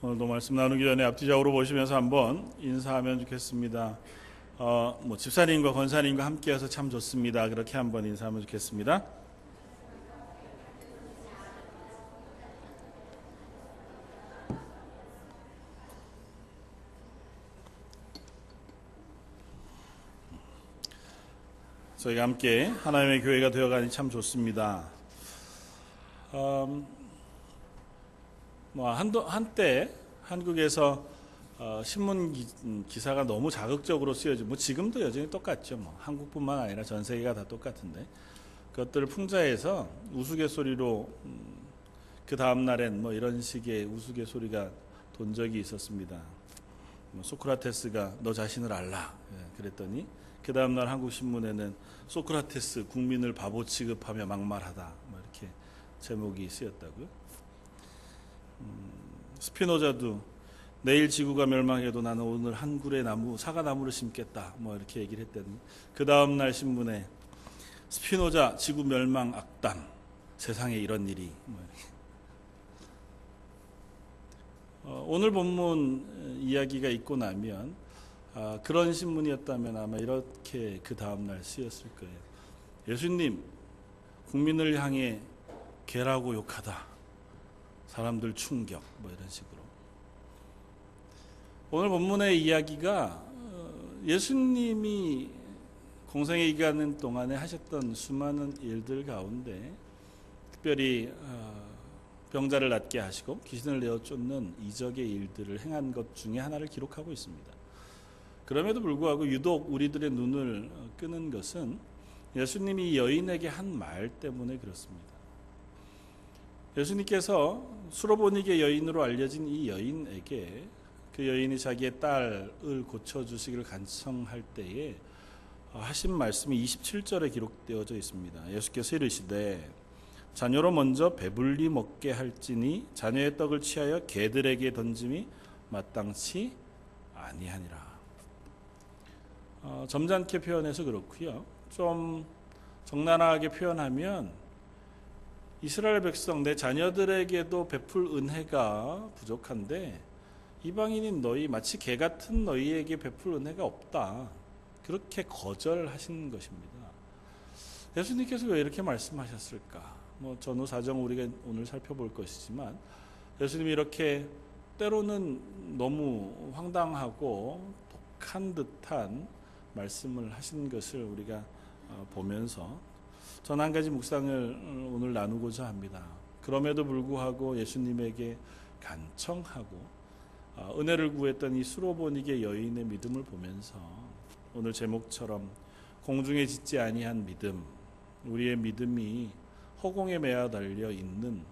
오늘도 말씀 나누기 전에 앞뒤적으로 보시면서 한번 인사하면 좋겠습니다. 집사님과 권사님과 함께해서 참 좋습니다. 그렇게 한번 인사하면 좋겠습니다. 저희가 함께 하나님의 교회가 되어가니 참 좋습니다. 한때 한국에서 신문 기사가 너무 자극적으로 쓰여지고 지금도 여전히 똑같죠. 한국뿐만 아니라 전 세계가 다 똑같은데 그것들을 풍자해서 우스갯소리로 그 다음 날엔 이런 식의 우스갯소리가 돈 적이 있었습니다. 소크라테스가 너 자신을 알라 그랬더니 그 다음 날 한국 신문에는 소크라테스 국민을 바보 취급하며 막말하다 이렇게 제목이 쓰였다고요. 스피노자도 내일 지구가 멸망해도 나는 오늘 한 그루의 나무 사과나무를 심겠다 이렇게 얘기를 했더니 그 다음 날 신문에 스피노자 지구 멸망 악담 세상에 이런 일이 오늘 본문 이야기가 있고 나면 그런 신문이었다면 아마 이렇게 그 다음 날 쓰였을 거예요. 예수님 국민을 향해 개라고 욕하다. 사람들 충격 이런 식으로. 오늘 본문의 이야기가 예수님이 공생의 기간 동안에 하셨던 수많은 일들 가운데 특별히 병자를 낫게 하시고 귀신을 내어 쫓는 이적의 일들을 행한 것 중에 하나를 기록하고 있습니다. 그럼에도 불구하고 유독 우리들의 눈을 끄는 것은 예수님이 여인에게 한 말 때문에 그렇습니다. 예수님께서 수로보니게 여인으로 알려진 이 여인에게 그 여인이 자기의 딸을 고쳐주시기를 간청할 때에 하신 말씀이 27절에 기록되어져 있습니다. 예수께서 이르시되 자녀로 먼저 배불리 먹게 할지니 자녀의 떡을 취하여 개들에게 던짐이 마땅치 아니하니라. 점잖게 표현해서 그렇고요. 좀 적나라하게 표현하면 이스라엘 백성 내 자녀들에게도 베풀 은혜가 부족한데 이방인인 너희 마치 개 같은 너희에게 베풀 은혜가 없다. 그렇게 거절하신 것입니다. 예수님께서 왜 이렇게 말씀하셨을까? 전후 사정 우리가 오늘 살펴볼 것이지만 예수님이 이렇게 때로는 너무 황당하고 독한 듯한 말씀을 하신 것을 우리가 보면서 전 한 가지 묵상을 오늘 나누고자 합니다. 그럼에도 불구하고 예수님에게 간청하고 은혜를 구했던 이 수로보니게 여인의 믿음을 보면서 오늘 제목처럼 공중에 짓지 아니한 믿음, 우리의 믿음이 허공에 매달려 있는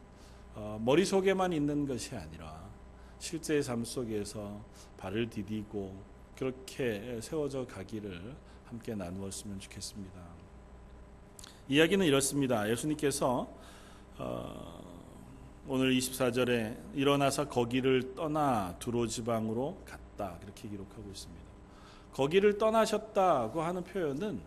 머릿속에만 있는 것이 아니라 실제의 삶 속에서 발을 디디고 그렇게 세워져 가기를 함께 나누었으면 좋겠습니다. 이야기는 이렇습니다. 예수님께서 오늘 24절에 일어나서 거기를 떠나 두로 지방으로 갔다 그렇게 기록하고 있습니다. 거기를 떠나셨다고 하는 표현은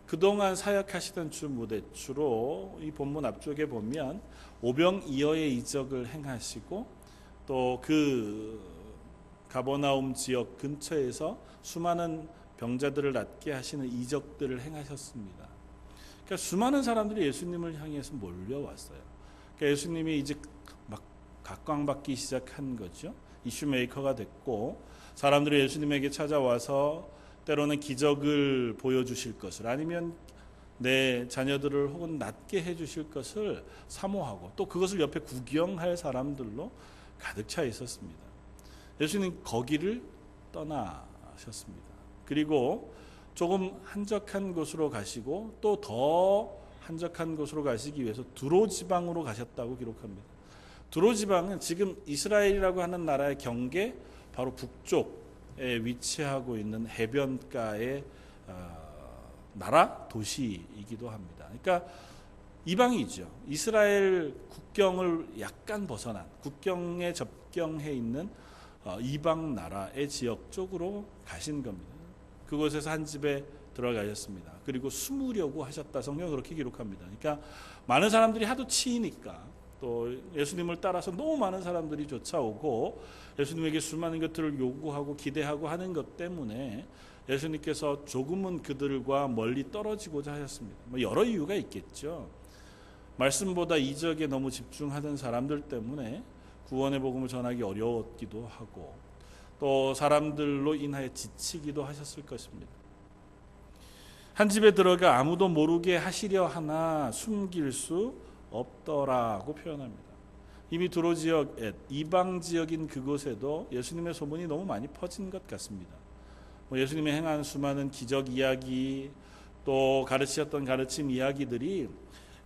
그동안 사역하시던 주 무대 주로 이 본문 앞쪽에 보면 오병이어의 이적을 행하시고 또 그 가버나움 지역 근처에서 수많은 병자들을 낫게 하시는 이적들을 행하셨습니다. 그러니까 수많은 사람들이 예수님을 향해서 몰려왔어요. 그러니까 예수님이 이제 막 각광받기 시작한 거죠. 이슈메이커가 됐고 사람들이 예수님에게 찾아와서 때로는 기적을 보여주실 것을 아니면 내 자녀들을 혹은 낫게 해주실 것을 사모하고 또 그것을 옆에 구경할 사람들로 가득 차 있었습니다. 예수님 거기를 떠나셨습니다. 그리고 조금 한적한 곳으로 가시고 또 더 한적한 곳으로 가시기 위해서 두로 지방으로 가셨다고 기록합니다. 두로 지방은 지금 이스라엘이라고 하는 나라의 경계 바로 북쪽에 위치하고 있는 해변가의 나라 도시이기도 합니다. 그러니까 이방이죠. 이스라엘 국경을 약간 벗어난 국경에 접경해 있는 이방 나라의 지역 쪽으로 가신 겁니다. 그곳에서 한 집에 들어가셨습니다. 그리고 숨으려고 하셨다. 성경은 그렇게 기록합니다. 그러니까 많은 사람들이 하도 치이니까 또 예수님을 따라서 너무 많은 사람들이 쫓아오고 예수님에게 수많은 것들을 요구하고 기대하고 하는 것 때문에 예수님께서 조금은 그들과 멀리 떨어지고자 하셨습니다. 여러 이유가 있겠죠. 말씀보다 이적에 너무 집중하던 사람들 때문에 구원의 복음을 전하기 어려웠기도 하고 또 사람들로 인하여 지치기도 하셨을 것입니다. 한 집에 들어가 아무도 모르게 하시려 하나 숨길 수 없더라고 표현합니다. 이미 두로 지역, 이방 지역인 그곳에도 예수님의 소문이 너무 많이 퍼진 것 같습니다. 예수님의 행한 수많은 기적 이야기, 또 가르치셨던 가르침 이야기들이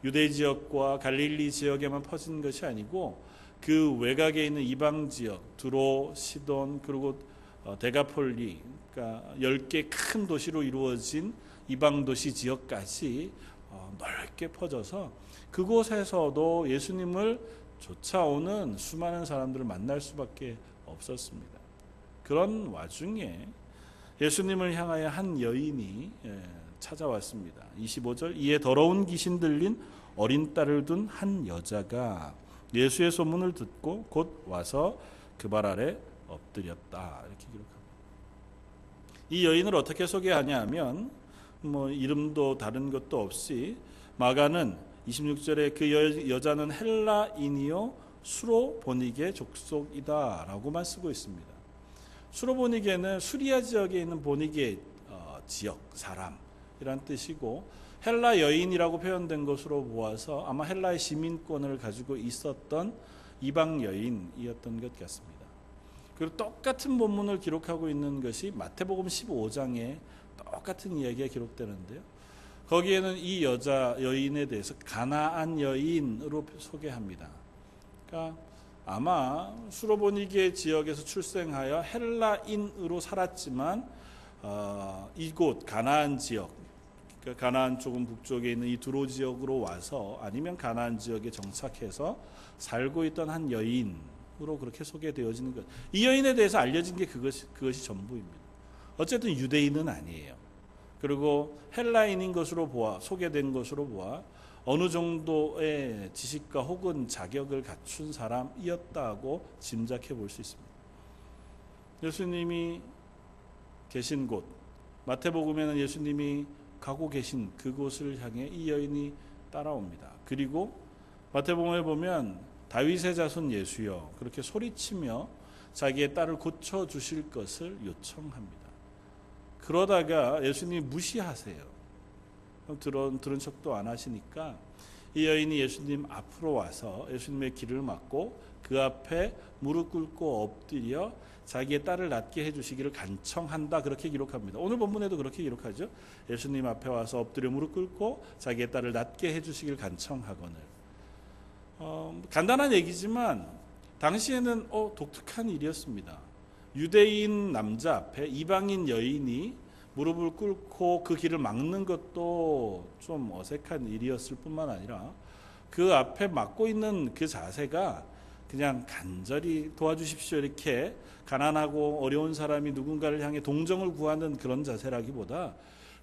유대 지역과 갈릴리 지역에만 퍼진 것이 아니고 그 외곽에 있는 이방 지역, 두로, 시돈, 그리고 데가폴리, 그러니까 10개 큰 도시로 이루어진 이방 도시 지역까지 넓게 퍼져서 그곳에서도 예수님을 쫓아오는 수많은 사람들을 만날 수밖에 없었습니다. 그런 와중에 예수님을 향하여 한 여인이 찾아왔습니다. 25절, 이에 더러운 귀신 들린 어린 딸을 둔 한 여자가 예수의 소문을 듣고 곧 와서 그 발 아래 엎드렸다. 이렇게 기록합니다. 이 여인을 어떻게 소개하냐 하면 이름도 다른 것도 없이 마가는 26절에 그 여자는 헬라인이요 수로보니게 족속이다 라고만 쓰고 있습니다. 수로보니게는 수리아 지역에 있는 보니게 지역 사람이란 뜻이고 헬라 여인이라고 표현된 것으로 보아서 아마 헬라의 시민권을 가지고 있었던 이방 여인이었던 것 같습니다. 그리고 똑같은 본문을 기록하고 있는 것이 마태복음 15장에 똑같은 이야기가 기록되는데요. 거기에는 이 여인에 대해서 가나안 여인으로 소개합니다. 그러니까 아마 수로보니게 지역에서 출생하여 헬라인으로 살았지만 이곳 가나안 지역, 그러니까 가나안 조금 북쪽에 있는 이 두로 지역으로 와서 아니면 가나안 지역에 정착해서 살고 있던 한 여인으로 그렇게 소개되어지는 것. 이 여인에 대해서 알려진 게 그것이 전부입니다. 어쨌든 유대인은 아니에요. 그리고 헬라인인 것으로 소개된 것으로 보아 어느 정도의 지식과 혹은 자격을 갖춘 사람이었다고 짐작해 볼 수 있습니다. 예수님이 계신 곳, 마태복음에는 예수님이 가고 계신 그곳을 향해 이 여인이 따라옵니다. 그리고 마태복음에 보면 다윗의 자손 예수여 그렇게 소리치며 자기의 딸을 고쳐주실 것을 요청합니다. 그러다가 예수님이 무시하세요. 들은 척도 안 하시니까 이 여인이 예수님 앞으로 와서 예수님의 길을 막고 그 앞에 무릎 꿇고 엎드려 자기의 딸을 낫게 해주시기를 간청한다. 그렇게 기록합니다. 오늘 본문에도 그렇게 기록하죠. 예수님 앞에 와서 엎드려 무릎 꿇고 자기의 딸을 낫게 해주시기를 간청하거늘. 간단한 얘기지만 당시에는 독특한 일이었습니다. 유대인 남자 앞에 이방인 여인이 무릎을 꿇고 그 길을 막는 것도 좀 어색한 일이었을 뿐만 아니라 그 앞에 막고 있는 그 자세가 그냥 간절히 도와주십시오 이렇게 가난하고 어려운 사람이 누군가를 향해 동정을 구하는 그런 자세라기보다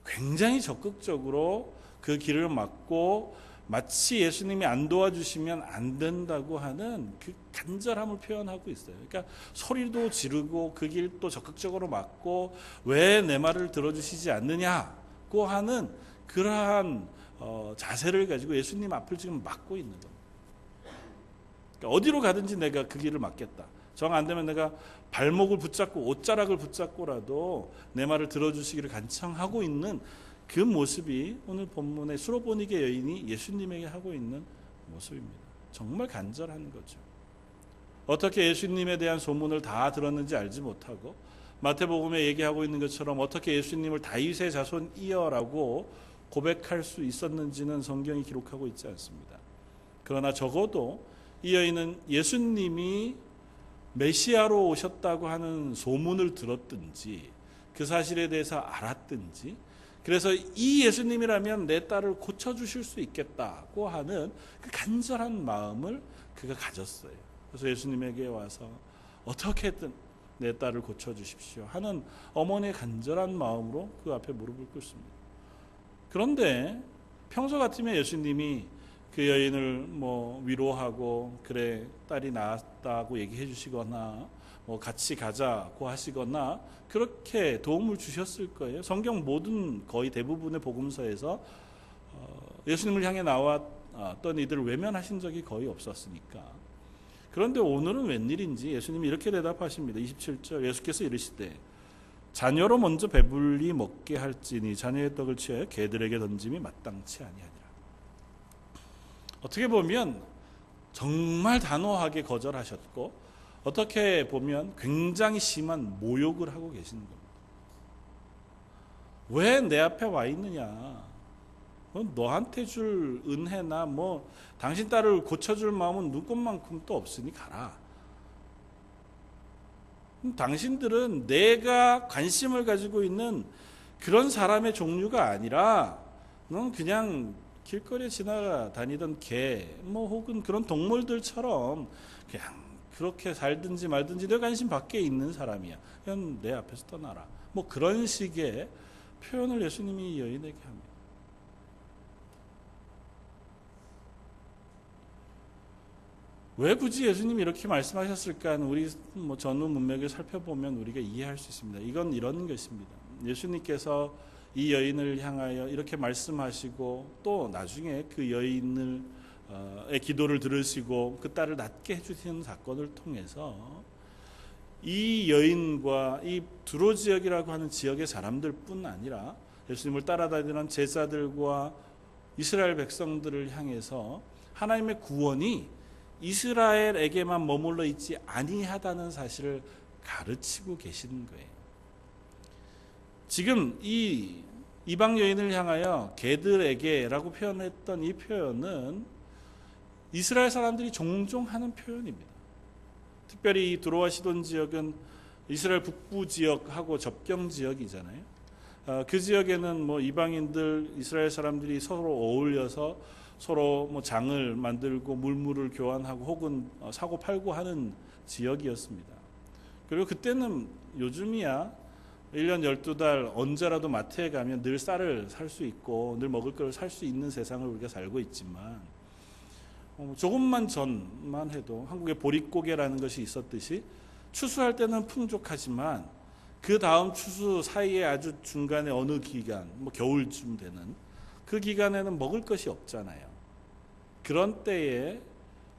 굉장히 적극적으로 그 길을 막고 마치 예수님이 안 도와주시면 안 된다고 하는 그 간절함을 표현하고 있어요. 그러니까 소리도 지르고 그 길도 적극적으로 막고 왜 내 말을 들어주시지 않느냐고 하는 그러한 자세를 가지고 예수님 앞을 지금 막고 있는 겁니다. 그러니까 어디로 가든지 내가 그 길을 막겠다. 정 안 되면 내가 발목을 붙잡고 옷자락을 붙잡고라도 내 말을 들어주시기를 간청하고 있는 그 모습이 오늘 본문의 수로보니게 여인이 예수님에게 하고 있는 모습입니다. 정말 간절한 거죠. 어떻게 예수님에 대한 소문을 다 들었는지 알지 못하고 마태복음에 얘기하고 있는 것처럼 어떻게 예수님을 다윗의 자손이여라고 고백할 수 있었는지는 성경이 기록하고 있지 않습니다. 그러나 적어도 이 여인은 예수님이 메시아로 오셨다고 하는 소문을 들었든지 그 사실에 대해서 알았든지 그래서 이 예수님이라면 내 딸을 고쳐주실 수 있겠다고 하는 그 간절한 마음을 그가 가졌어요. 그래서 예수님에게 와서 어떻게든 내 딸을 고쳐주십시오 하는 어머니의 간절한 마음으로 그 앞에 무릎을 꿇습니다. 그런데 평소 같으면 예수님이 그 여인을 뭐 위로하고 그래 딸이 낳았다고 얘기해 주시거나 뭐 같이 가자고 하시거나 그렇게 도움을 주셨을 거예요. 성경 모든 거의 대부분의 복음서에서 예수님을 향해 나왔던 이들을 외면하신 적이 거의 없었으니까. 그런데 오늘은 웬일인지 예수님이 이렇게 대답하십니다. 27절 예수께서 이르시되 자녀로 먼저 배불리 먹게 할지니 자녀의 떡을 취하여 개들에게 던짐이 마땅치 아니하니라. 어떻게 보면 정말 단호하게 거절하셨고 어떻게 보면 굉장히 심한 모욕을 하고 계시는 겁니다. 왜 내 앞에 와 있느냐? 너한테 줄 은혜나 뭐 당신 딸을 고쳐줄 마음은 눈꽃만큼도 없으니 가라. 당신들은 내가 관심을 가지고 있는 그런 사람의 종류가 아니라 넌 그냥 길거리에 지나다니던 개, 뭐 혹은 그런 동물들처럼 그냥 그렇게 살든지 말든지 내 관심 밖에 있는 사람이야. 그냥 내 앞에서 떠나라. 뭐 그런 식의 표현을 예수님이 이 여인에게 합니다. 왜 굳이 예수님이 이렇게 말씀하셨을까? 우리 뭐 전후 문맥을 살펴보면 우리가 이해할 수 있습니다. 이건 이런 것입니다. 예수님께서 이 여인을 향하여 이렇게 말씀하시고 또 나중에 그 여인의 기도를 들으시고 그 딸을 낫게 해주시는 사건을 통해서 이 여인과 이 두로 지역이라고 하는 지역의 사람들뿐 아니라 예수님을 따라다니는 제자들과 이스라엘 백성들을 향해서 하나님의 구원이 이스라엘에게만 머물러 있지 아니하다는 사실을 가르치고 계시는 거예요. 지금 이 이방 여인을 향하여 개들에게라고 표현했던 이 표현은 이스라엘 사람들이 종종 하는 표현입니다. 특별히 이 두로와 시돈 지역은 이스라엘 북부 지역하고 접경 지역이잖아요. 그 지역에는 뭐 이방인들, 이스라엘 사람들이 서로 어울려서 서로 뭐 장을 만들고 물물을 교환하고 혹은 사고 팔고 하는 지역이었습니다. 그리고 그때는 요즘이야 1년 12달 언제라도 마트에 가면 늘 쌀을 살 수 있고 늘 먹을 걸 살 수 있는 세상을 우리가 살고 있지만 조금만 전만 해도 한국에 보릿고개라는 것이 있었듯이 추수할 때는 풍족하지만 그 다음 추수 사이에 아주 중간에 어느 기간, 뭐 겨울쯤 되는 그 기간에는 먹을 것이 없잖아요. 그런 때에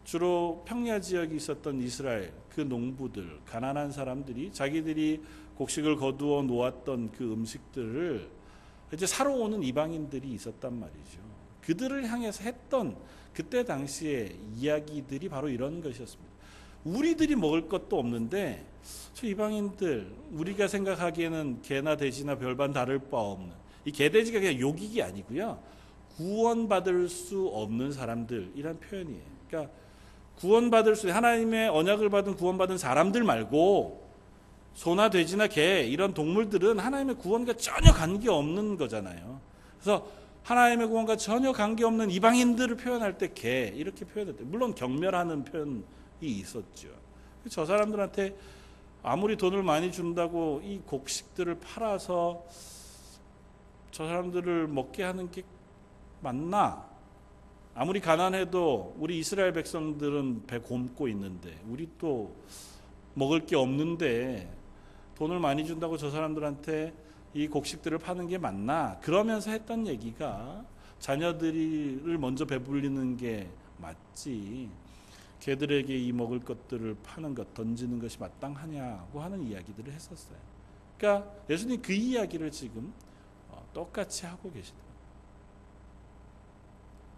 주로 평야 지역이 있었던 이스라엘 그 농부들, 가난한 사람들이 자기들이 곡식을 거두어 놓았던 그 음식들을 이제 사러 오는 이방인들이 있었단 말이죠. 그들을 향해서 했던 그때 당시의 이야기들이 바로 이런 것이었습니다. 우리들이 먹을 것도 없는데 저 이방인들 우리가 생각하기에는 개나 돼지나 별반 다를 바 없는 이 개돼지가 그냥 욕익이 아니고요. 구원받을 수 없는 사람들이란 표현이에요. 그러니까 구원받을 수 하나님의 언약을 받은 구원받은 사람들 말고 소나 돼지나 개 이런 동물들은 하나님의 구원과 전혀 관계없는 거잖아요. 그래서 하나님의 구원과 전혀 관계없는 이방인들을 표현할 때 개 이렇게 표현했대요. 물론 경멸하는 표현이 있었죠. 저 사람들한테 아무리 돈을 많이 준다고 이 곡식들을 팔아서 저 사람들을 먹게 하는 게 맞나? 아무리 가난해도 우리 이스라엘 백성들은 배 굶고 있는데 우리 또 먹을 게 없는데 돈을 많이 준다고 저 사람들한테 이 곡식들을 파는 게 맞나? 그러면서 했던 얘기가 자녀들을 먼저 배불리는 게 맞지 개들에게 이 먹을 것들을 파는 것 던지는 것이 마땅하냐고 하는 이야기들을 했었어요. 그러니까 예수님 그 이야기를 지금 똑같이 하고 계시다.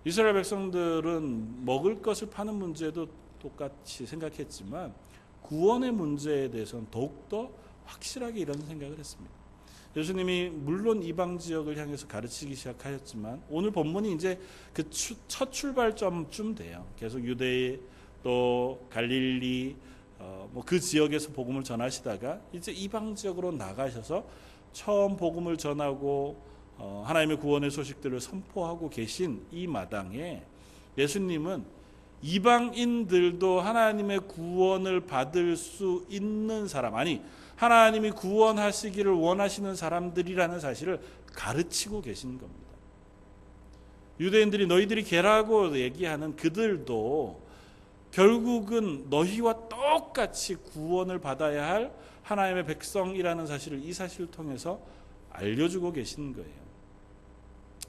이스라엘 백성들은 먹을 것을 파는 문제도 똑같이 생각했지만 구원의 문제에 대해서는 더욱더 확실하게 이런 생각을 했습니다. 예수님이 물론 이방 지역을 향해서 가르치기 시작하셨지만 오늘 본문이 이제 그 첫 출발점쯤 돼요. 계속 유대에 또 갈릴리 뭐 그 지역에서 복음을 전하시다가 이제 이방 지역으로 나가셔서 처음 복음을 전하고 하나님의 구원의 소식들을 선포하고 계신 이 마당에 예수님은 이방인들도 하나님의 구원을 받을 수 있는 사람, 아니 하나님이 구원하시기를 원하시는 사람들이라는 사실을 가르치고 계신 겁니다. 유대인들이 너희들이 개라고 얘기하는 그들도 결국은 너희와 똑같이 구원을 받아야 할 하나님의 백성이라는 사실을 이 사실을 통해서 알려주고 계신 거예요.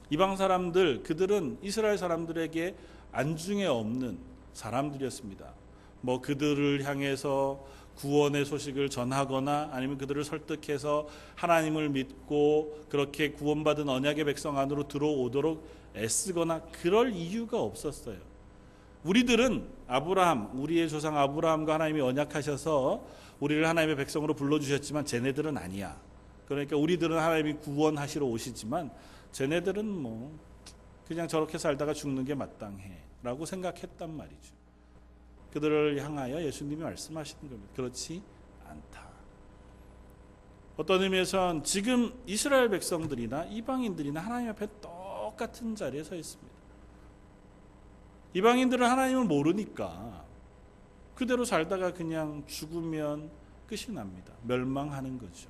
이방 사람들, 그들은 이스라엘 사람들에게 안중에 없는 사람들이었습니다. 뭐 그들을 향해서 구원의 소식을 전하거나 아니면 그들을 설득해서 하나님을 믿고 그렇게 구원받은 언약의 백성 안으로 들어오도록 애쓰거나 그럴 이유가 없었어요. 우리들은 아브라함, 우리의 조상 아브라함과 하나님이 언약하셔서 우리를 하나님의 백성으로 불러주셨지만 쟤네들은 아니야. 그러니까 우리들은 하나님이 구원하시러 오시지만 쟤네들은 뭐 그냥 저렇게 살다가 죽는 게 마땅해 라고 생각했단 말이죠. 그들을 향하여 예수님이 말씀하시는 겁니다. 그렇지 않다. 어떤 의미에선 지금 이스라엘 백성들이나 이방인들이나 하나님 앞에 똑같은 자리에 서 있습니다. 이방인들은 하나님을 모르니까 그대로 살다가 그냥 죽으면 끝이 납니다. 멸망하는 거죠.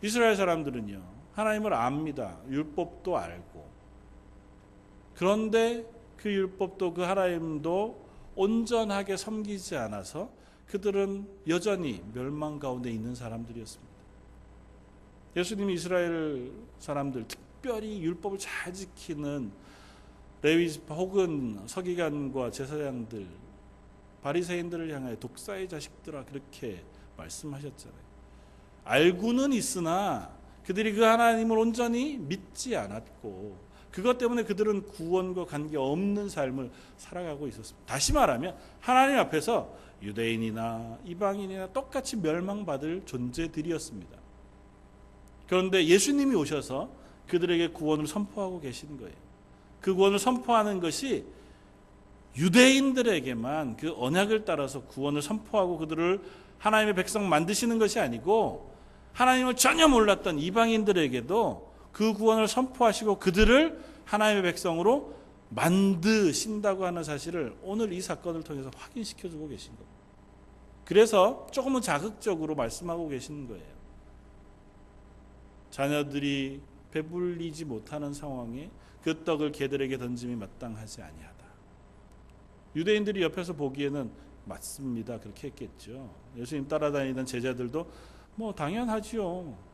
이스라엘 사람들은요, 하나님을 압니다. 율법도 알고. 그런데 그 율법도 그 하나님도 온전하게 섬기지 않아서 그들은 여전히 멸망 가운데 있는 사람들이었습니다. 예수님이 이스라엘 사람들, 특별히 율법을 잘 지키는 레위지파 혹은 서기관과 제사장들, 바리새인들을 향하여 독사의 자식들아 그렇게 말씀하셨잖아요. 알고는 있으나 그들이 그 하나님을 온전히 믿지 않았고 그것 때문에 그들은 구원과 관계없는 삶을 살아가고 있었습니다. 다시 말하면 하나님 앞에서 유대인이나 이방인이나 똑같이 멸망받을 존재들이었습니다. 그런데 예수님이 오셔서 그들에게 구원을 선포하고 계신 거예요. 그 구원을 선포하는 것이 유대인들에게만 그 언약을 따라서 구원을 선포하고 그들을 하나님의 백성 만드시는 것이 아니고 하나님을 전혀 몰랐던 이방인들에게도 그 구원을 선포하시고 그들을 하나님의 백성으로 만드신다고 하는 사실을 오늘 이 사건을 통해서 확인시켜주고 계신 겁니다. 그래서 조금은 자극적으로 말씀하고 계시는 거예요. 자녀들이 배불리지 못하는 상황에 그 떡을 개들에게 던짐이 마땅하지 아니하다. 유대인들이 옆에서 보기에는 맞습니다. 그렇게 했겠죠. 예수님 따라다니던 제자들도 뭐 당연하지요.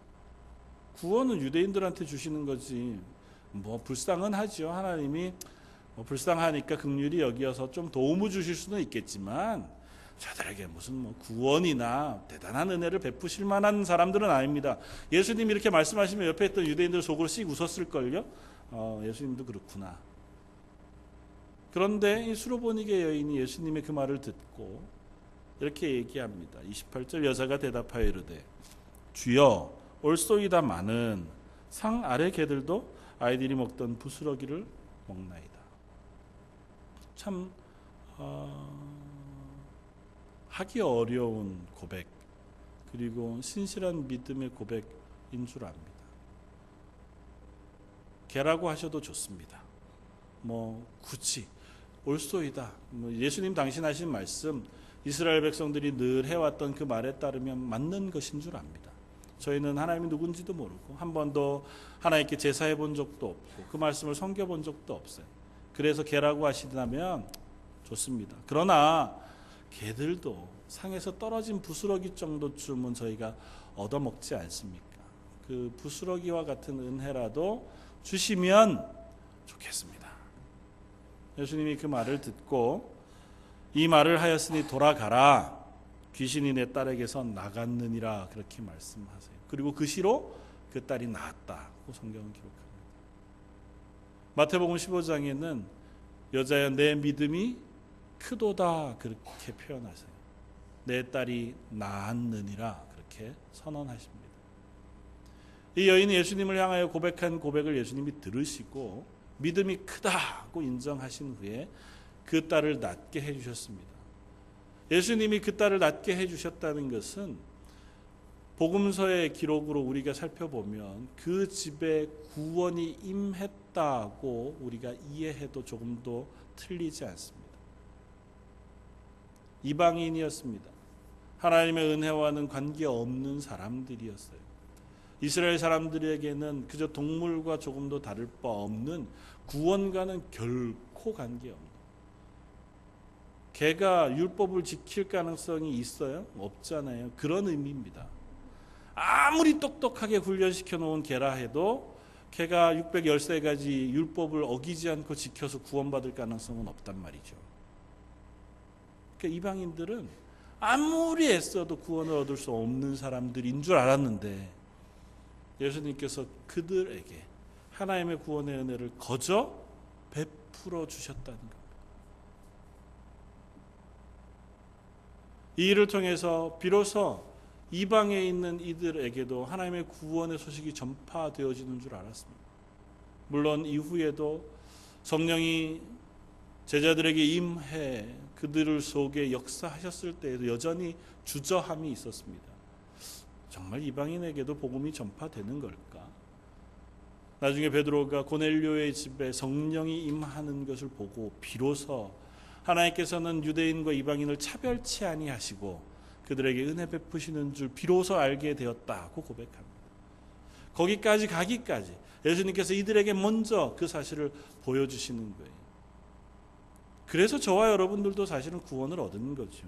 구원은 유대인들한테 주시는 거지. 뭐 불쌍은 하죠. 하나님이 불쌍하니까 긍휼히 여기어서 좀 도움을 주실 수는 있겠지만 저들에게 무슨 뭐 구원이나 대단한 은혜를 베푸실 만한 사람들은 아닙니다. 예수님이 이렇게 말씀하시면 옆에 있던 유대인들 속으로 씩 웃었을걸요. 예수님도 그렇구나. 그런데 이 수로보니게 여인이 예수님의 그 말을 듣고 이렇게 얘기합니다. 28절 여자가 대답하여 이르되 주여 올소이다마는 상 아래 개들도 아이들이 먹던 부스러기를 먹나이다. 참 하기 어려운 고백 그리고 신실한 믿음의 고백인 줄 압니다. 개라고 하셔도 좋습니다. 뭐 굳이 올소이다. 예수님 당신 하신 말씀 이스라엘 백성들이 늘 해왔던 그 말에 따르면 맞는 것인 줄 압니다. 저희는 하나님이 누군지도 모르고 한 번도 하나님께 제사해 본 적도 없고 그 말씀을 섬겨 본 적도 없어요. 그래서 개라고 하시다면 좋습니다. 그러나 개들도 상에서 떨어진 부스러기 정도쯤은 저희가 얻어먹지 않습니까? 그 부스러기와 같은 은혜라도 주시면 좋겠습니다. 예수님이 그 말을 듣고 이 말을 하였으니 돌아가라. 귀신이 내 딸에게서 나갔느니라 그렇게 말씀하세요. 그리고 그 시로 그 딸이 나았다고 성경은 기록합니다. 마태복음 15장에는 여자여 내 믿음이 크도다 그렇게 표현하세요. 내 딸이 나았느니라 그렇게 선언하십니다. 이 여인이 예수님을 향하여 고백한 고백을 예수님이 들으시고 믿음이 크다고 인정하신 후에 그 딸을 낫게 해주셨습니다. 예수님이 그 딸을 낫게 해주셨다는 것은 복음서의 기록으로 우리가 살펴보면 그 집에 구원이 임했다고 우리가 이해해도 조금도 틀리지 않습니다. 이방인이었습니다. 하나님의 은혜와는 관계없는 사람들이었어요. 이스라엘 사람들에게는 그저 동물과 조금도 다를 바 없는 구원과는 결코 관계없는, 개가 율법을 지킬 가능성이 있어요? 없잖아요. 그런 의미입니다. 아무리 똑똑하게 훈련시켜 놓은 개라 해도 개가 613가지 율법을 어기지 않고 지켜서 구원받을 가능성은 없단 말이죠. 그러니까 이방인들은 아무리 애써도 구원을 얻을 수 없는 사람들인 줄 알았는데 예수님께서 그들에게 하나님의 구원의 은혜를 거저 베풀어 주셨다는 겁니다. 이 일을 통해서 비로소 이방에 있는 이들에게도 하나님의 구원의 소식이 전파되어지는 줄 알았습니다. 물론 이후에도 성령이 제자들에게 임해 그들 속에 역사하셨을 때에도 여전히 주저함이 있었습니다. 정말 이방인에게도 복음이 전파되는 걸까? 나중에 베드로가 고넬료의 집에 성령이 임하는 것을 보고 비로소 하나님께서는 유대인과 이방인을 차별치 아니하시고 그들에게 은혜 베푸시는 줄 비로소 알게 되었다고 고백합니다. 거기까지 가기까지 예수님께서 이들에게 먼저 그 사실을 보여주시는 거예요. 그래서 저와 여러분들도 사실은 구원을 얻은 거죠.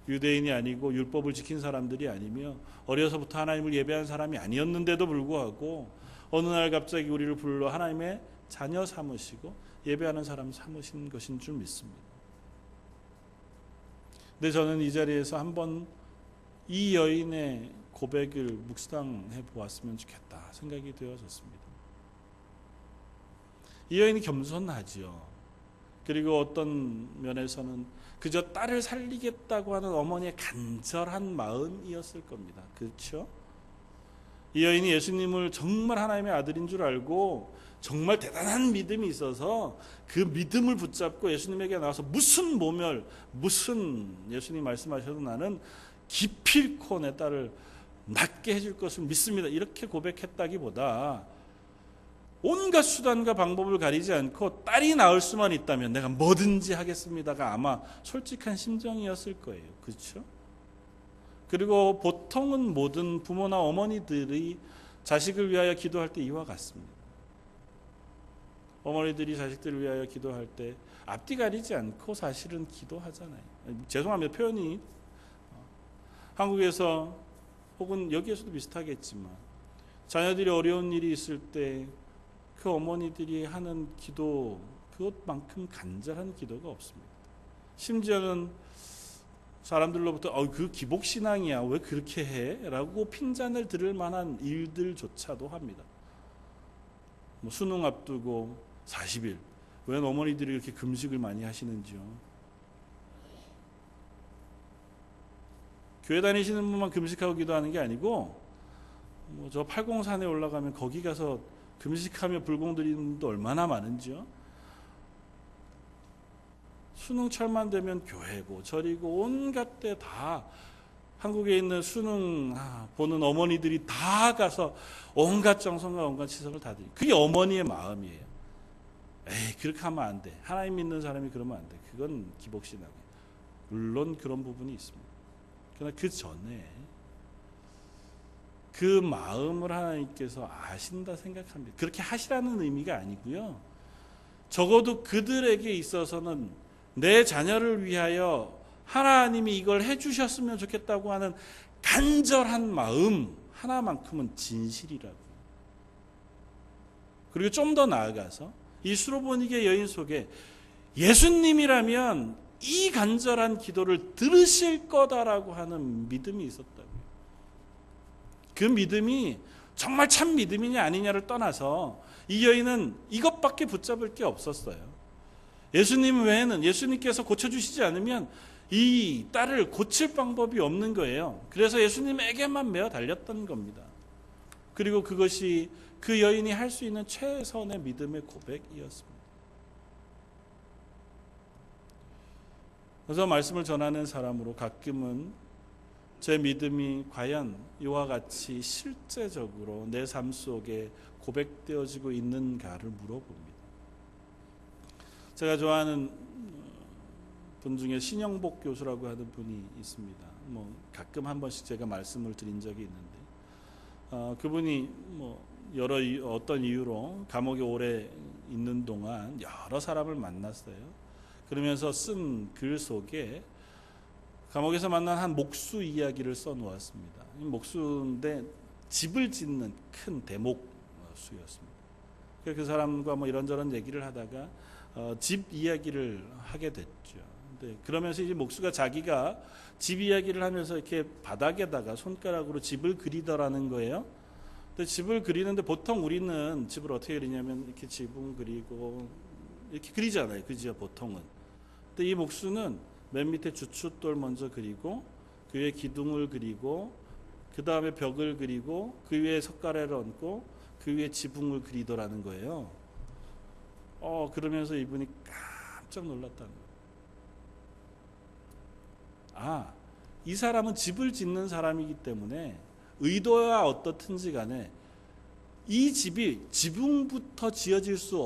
유대인이 아니고 율법을 지킨 사람들이 아니며 어려서부터 하나님을 예배한 사람이 아니었는데도 불구하고 어느 날 갑자기 우리를 불러 하나님의 자녀 삼으시고 예배하는 사람 삼으신 것인 줄 믿습니다. 근데 저는 이 자리에서 한번 이 여인의 고백을 묵상해 보았으면 좋겠다 생각이 되어졌습니다. 이 여인이 겸손하지요. 그리고 어떤 면에서는 그저 딸을 살리겠다고 하는 어머니의 간절한 마음이었을 겁니다. 그렇죠? 이 여인이 예수님을 정말 하나님의 아들인 줄 알고 정말 대단한 믿음이 있어서 그 믿음을 붙잡고 예수님에게 나와서 무슨 모멸, 무슨 예수님 말씀하셔도 나는 기필코 내 딸을 낫게 해줄 것을 믿습니다. 이렇게 고백했다기보다 온갖 수단과 방법을 가리지 않고 딸이 나을 수만 있다면 내가 뭐든지 하겠습니다가 아마 솔직한 심정이었을 거예요. 그렇죠? 그리고 보통은 모든 부모나 어머니들이 자식을 위하여 기도할 때 이와 같습니다. 어머니들이 자식들을 위하여 기도할 때 앞뒤 가리지 않고 사실은 기도하잖아요. 죄송합니다. 표현이 한국에서 혹은 여기에서도 비슷하겠지만 자녀들이 어려운 일이 있을 때 그 어머니들이 하는 기도 그것만큼 간절한 기도가 없습니다. 심지어는 사람들로부터 그 기복신앙이야 왜 그렇게 해? 라고 핀잔을 들을 만한 일들조차도 합니다. 뭐 수능 앞두고 40일 왜 어머니들이 이렇게 금식을 많이 하시는지요? 교회 다니시는 분만 금식하고 기도하는 게 아니고 뭐 저 팔공산에 올라가면 거기 가서 금식하며 불공 드리는 분도 얼마나 많은지요? 수능철만 되면 교회고 절이고 온갖 데 다 한국에 있는 수능 보는 어머니들이 다 가서 온갖 정성과 온갖 치석을 다 드리고 그게 어머니의 마음이에요. 에이 그렇게 하면 안 돼. 하나님 믿는 사람이 그러면 안 돼. 그건 기복신앙이에요. 물론 그런 부분이 있습니다. 그러나 그 전에 그 마음을 하나님께서 아신다 생각합니다. 그렇게 하시라는 의미가 아니고요. 적어도 그들에게 있어서는 내 자녀를 위하여 하나님이 이걸 해주셨으면 좋겠다고 하는 간절한 마음 하나만큼은 진실이라고. 그리고 좀 더 나아가서 이 수로보니게 여인 속에 예수님이라면 이 간절한 기도를 들으실 거다라고 하는 믿음이 있었다고요. 그 믿음이 정말 참 믿음이냐 아니냐를 떠나서 이 여인은 이것밖에 붙잡을 게 없었어요. 예수님 외에는 예수님께서 고쳐주시지 않으면 이 딸을 고칠 방법이 없는 거예요. 그래서 예수님에게만 매어 달렸던 겁니다. 그리고 그것이 그 여인이 할 수 있는 최선의 믿음의 고백이었습니다. 그래서 말씀을 전하는 사람으로 가끔은 제 믿음이 과연 이와 같이 실제적으로 내 삶 속에 고백되어지고 있는가를 물어봅니다. 제가 좋아하는 분 중에 신영복 교수라고 하는 분이 있습니다. 뭐 가끔 한 번씩 제가 말씀을 드린 적이 있는데 그분이 어떤 이유로 감옥에 오래 있는 동안 여러 사람을 만났어요. 그러면서 쓴 글 속에 감옥에서 만난 한 목수 이야기를 써놓았습니다. 목수인데 집을 짓는 큰 대목수였습니다. 그 사람과 이런저런 얘기를 하다가 집 이야기를 하게 됐죠. 그러면서 이제 목수가 자기가 집 이야기를 하면서 이렇게 바닥에다가 손가락으로 집을 그리더라는 거예요. 근데 집을 그리는데 보통 우리는 집을 어떻게 그리냐면 이렇게 지붕 그리고 이렇게 그리잖아요. 그죠? 보통은. 근데 이 목수는 맨 밑에 주춧돌 먼저 그리고 그 위에 기둥을 그리고 그 다음에 벽을 그리고 그 위에 석가래를 얹고 그 위에 지붕을 그리더라는 거예요. 그러면서 이분이 깜짝 놀랐다는 거예요. 이 사람은 집을 짓는 사람이기 때문에 의도야 어떻든지 간에 이 집이 지붕부터 지어질 수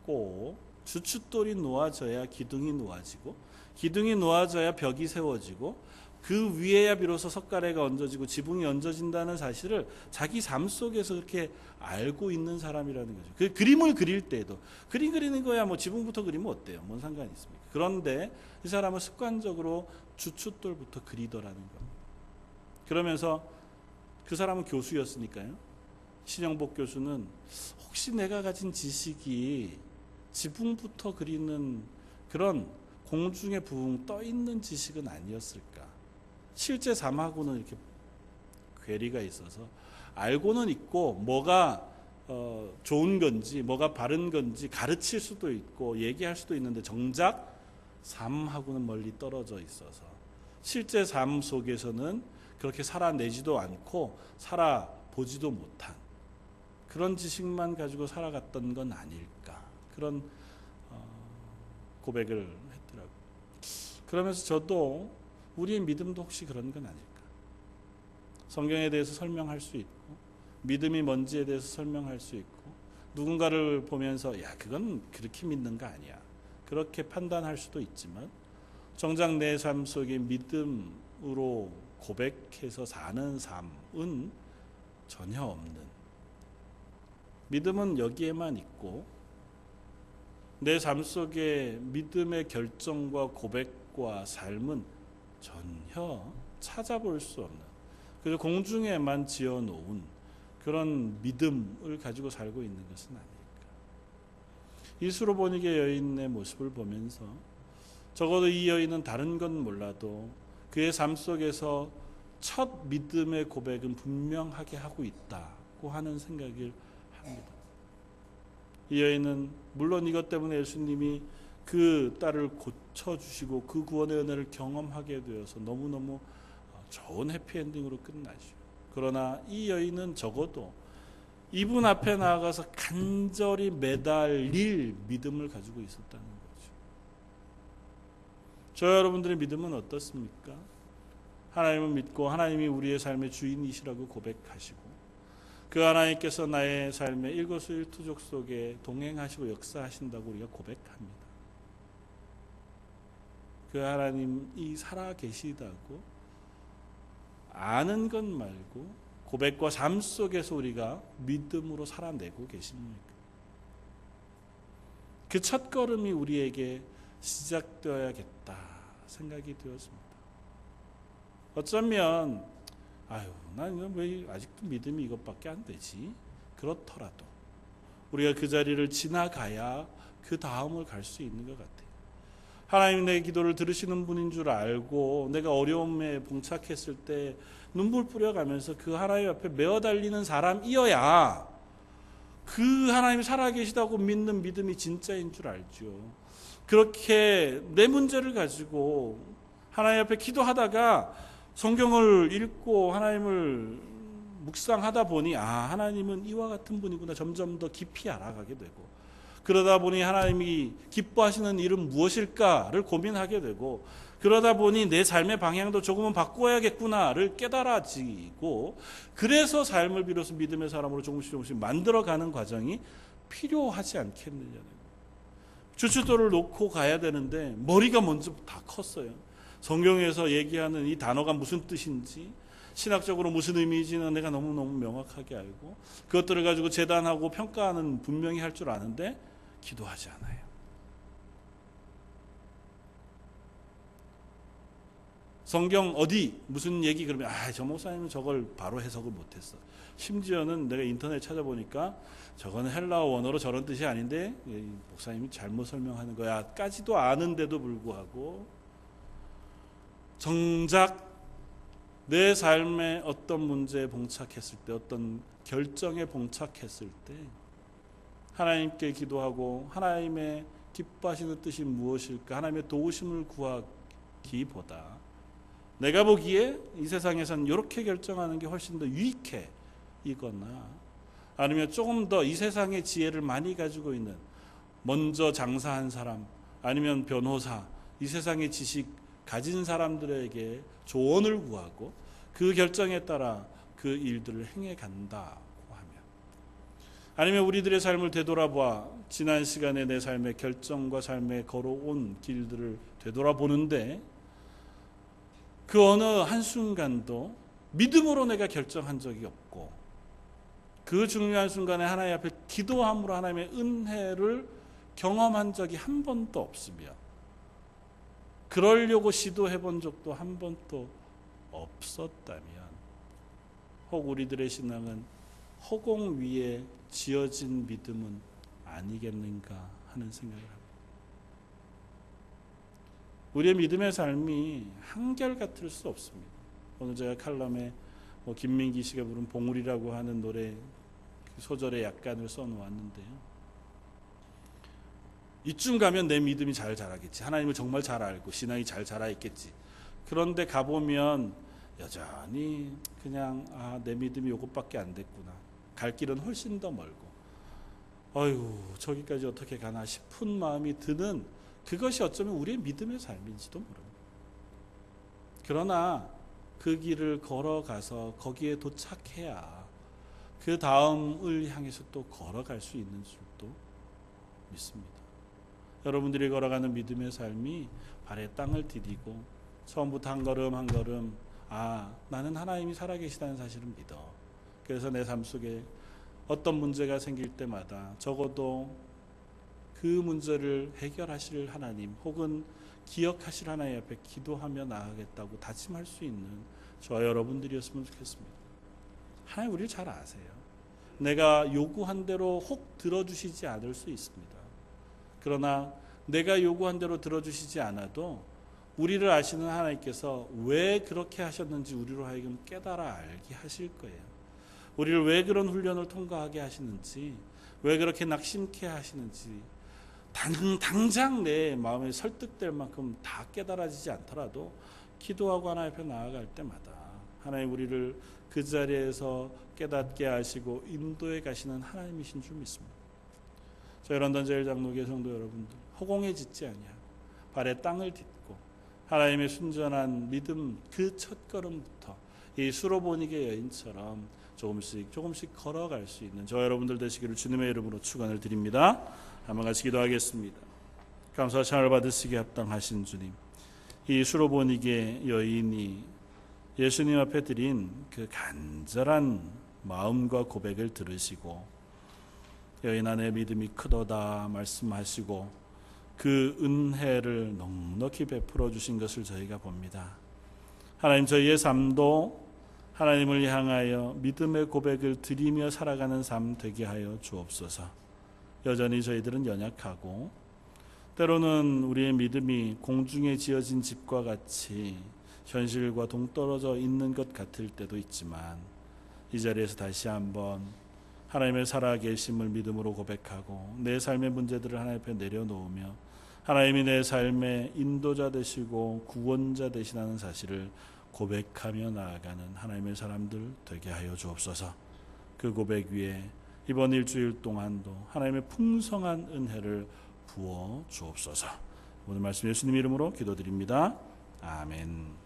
없고 주춧돌이 놓아져야 기둥이 놓아지고 기둥이 놓아져야 벽이 세워지고 그 위에야 비로소 석가래가 얹어지고 지붕이 얹어진다는 사실을 자기 삶 속에서 그렇게 알고 있는 사람이라는 거죠. 그 그림을 그릴 때도 그림 그리는 거야 지붕부터 그리면 어때요? 뭔 상관이 있습니까? 그런데 이 사람은 습관적으로 주춧돌부터 그리더라는 겁니다. 그러면서 그 사람은 교수였으니까요. 신영복 교수는 혹시 내가 가진 지식이 지붕부터 그리는 그런 공중에 붕 떠 있는 지식은 아니었을까? 실제 삶하고는 이렇게 괴리가 있어서 알고는 있고 뭐가 좋은 건지 뭐가 바른 건지 가르칠 수도 있고 얘기할 수도 있는데 정작 삶하고는 멀리 떨어져 있어서 실제 삶 속에서는 그렇게 살아내지도 않고 살아보지도 못한 그런 지식만 가지고 살아갔던 건 아닐까 그런 고백을 했더라고요. 그러면서 저도 우리의 믿음도 혹시 그런 건 아닐까. 성경에 대해서 설명할 수 있고 믿음이 뭔지에 대해서 설명할 수 있고 누군가를 보면서 야 그건 그렇게 믿는 거 아니야 그렇게 판단할 수도 있지만 정작 내 삶 속에 믿음으로 고백해서 사는 삶은 전혀 없는 믿음은 여기에만 있고 내 삶 속에 믿음의 결정과 고백과 삶은 전혀 찾아볼 수 없는 그래서 공중에만 지어놓은 그런 믿음을 가지고 살고 있는 것은 아닐까. 이 수로보니게 여인의 모습을 보면서 적어도 이 여인은 다른 건 몰라도 그의 삶 속에서 첫 믿음의 고백은 분명하게 하고 있다고 하는 생각을 합니다. 이 여인은 물론 이것 때문에 예수님이 그 딸을 고쳐주시고 그 구원의 은혜를 경험하게 되어서 너무너무 좋은 해피엔딩으로 끝나죠. 그러나 이 여인은 적어도 이분 앞에 나아가서 간절히 매달릴 믿음을 가지고 있었다는 거죠. 저 여러분들의 믿음은 어떻습니까? 하나님을 믿고 하나님이 우리의 삶의 주인이시라고 고백하시고 그 하나님께서 나의 삶의 일거수일투족 속에 동행하시고 역사하신다고 우리가 고백합니다. 그 하나님이 살아계시다고 아는 것 말고 고백과 삶 속에서 우리가 믿음으로 살아내고 계십니까? 그 첫걸음이 우리에게 시작되어야겠다 생각이 되었습니다. 어쩌면 난 왜 아직도 믿음이 이것밖에 안 되지? 그렇더라도 우리가 그 자리를 지나가야 그 다음을 갈 수 있는 것 같아요. 하나님 내 기도를 들으시는 분인 줄 알고 내가 어려움에 봉착했을 때 눈물 뿌려가면서 그 하나님 앞에 메어 달리는 사람이어야 그 하나님이 살아계시다고 믿는 믿음이 진짜인 줄 알죠. 그렇게 내 문제를 가지고 하나님 앞에 기도하다가 성경을 읽고 하나님을 묵상하다 보니 하나님은 이와 같은 분이구나 점점 더 깊이 알아가게 되고 그러다 보니 하나님이 기뻐하시는 일은 무엇일까를 고민하게 되고 그러다 보니 내 삶의 방향도 조금은 바꿔야겠구나를 깨달아지고 그래서 삶을 비로소 믿음의 사람으로 조금씩 만들어가는 과정이 필요하지 않겠느냐는 주춧돌을 놓고 가야 되는데 머리가 먼저 다 컸어요. 성경에서 얘기하는 이 단어가 무슨 뜻인지 신학적으로 무슨 의미인지는 내가 너무너무 명확하게 알고 그것들을 가지고 재단하고 평가하는 분명히 할 줄 아는데 기도하지 않아요. 성경 어디 무슨 얘기 그러면 저 목사님은 저걸 바로 해석을 못했어. 심지어는 내가 인터넷 찾아보니까 저거는 헬라어 원어로 저런 뜻이 아닌데 목사님이 잘못 설명하는 거야 까지도 아는데도 불구하고 정작 내 삶에 어떤 문제에 봉착했을 때 어떤 결정에 봉착했을 때 하나님께 기도하고 하나님의 기뻐하시는 뜻이 무엇일까 하나님의 도우심을 구하기보다 내가 보기에 이 세상에서는 이렇게 결정하는 게 훨씬 더 유익해 이거나 아니면 조금 더 이 세상의 지혜를 많이 가지고 있는 먼저 장사한 사람 아니면 변호사 이 세상의 지식 가진 사람들에게 조언을 구하고 그 결정에 따라 그 일들을 행해 간다고 하면 아니면 우리들의 삶을 되돌아봐 지난 시간에 내 삶의 결정과 삶에 걸어온 길들을 되돌아보는데 그 어느 한순간도 믿음으로 내가 결정한 적이 없고 그 중요한 순간에 하나님 앞에 기도함으로 하나님의 은혜를 경험한 적이 한 번도 없으며 그러려고 시도해 본 적도 한 번도 없었다면 혹 우리들의 신앙은 허공 위에 지어진 믿음은 아니겠는가 하는 생각을 합니다. 우리의 믿음의 삶이 한결같을 수 없습니다. 오늘 제가 칼럼에 김민기 씨가 부른 봉우리라고 하는 노래 소절에 약간을 써놓았는데요. 이쯤 가면 내 믿음이 잘 자라겠지. 하나님을 정말 잘 알고 신앙이 잘 자라있겠지. 그런데 가보면 여전히 그냥 내 믿음이 이것밖에 안 됐구나. 갈 길은 훨씬 더 멀고 어휴 저기까지 어떻게 가나 싶은 마음이 드는 그것이 어쩌면 우리의 믿음의 삶인지도 모릅니다. 그러나 그 길을 걸어가서 거기에 도착해야 그 다음을 향해서 또 걸어갈 수 있는 줄도 믿습니다. 여러분들이 걸어가는 믿음의 삶이 발에 땅을 디디고 처음부터 한 걸음 한 걸음 나는 하나님이 살아계시다는 사실을 믿어. 그래서 내 삶 속에 어떤 문제가 생길 때마다 적어도 그 문제를 해결하실 하나님 혹은 기억하실 하나님 앞에 기도하며 나아가겠다고 다짐할 수 있는 저와 여러분들이었으면 좋겠습니다. 하나님 우리를 잘 아세요. 내가 요구한 대로 혹 들어주시지 않을 수 있습니다. 그러나 내가 요구한 대로 들어주시지 않아도 우리를 아시는 하나님께서 왜 그렇게 하셨는지 우리로 하여금 깨달아 알게 하실 거예요. 우리를 왜 그런 훈련을 통과하게 하시는지 왜 그렇게 낙심케 하시는지 당장 내 마음에 설득될 만큼 다 깨달아지지 않더라도 기도하고 하나님 앞에 나아갈 때마다 하나님 우리를 그 자리에서 깨닫게 하시고 인도해 가시는 하나님이신 줄 믿습니다. 저희 런던 제일장로교회 성도 여러분들 허공에 짓지 아니하고 발에 땅을 딛고 하나님의 순전한 믿음 그 첫걸음부터 이 수로보니게 여인처럼 조금씩 걸어갈 수 있는 저 여러분들 되시기를 주님의 이름으로 축원을 드립니다. 한번 같이 기도하겠습니다. 감사와 찬양을 받으시기에 합당하신 주님, 이 수로보니게 여인이 예수님 앞에 드린 그 간절한 마음과 고백을 들으시고 여인아 내 믿음이 크도다 말씀하시고 그 은혜를 넉넉히 베풀어 주신 것을 저희가 봅니다. 하나님 저희의 삶도 하나님을 향하여 믿음의 고백을 드리며 살아가는 삶 되게 하여 주옵소서. 여전히 저희들은 연약하고 때로는 우리의 믿음이 공중에 지어진 집과 같이 현실과 동떨어져 있는 것 같을 때도 있지만 이 자리에서 다시 한번 하나님의 살아계심을 믿음으로 고백하고 내 삶의 문제들을 하나님 앞에 내려놓으며 하나님이 내 삶의 인도자 되시고 구원자 되시다는 사실을 고백하며 나아가는 하나님의 사람들 되게 하여 주옵소서. 그 고백 위에 이번 일주일 동안도 하나님의 풍성한 은혜를 부어 주옵소서. 오늘 말씀 예수님 이름으로 기도드립니다. 아멘.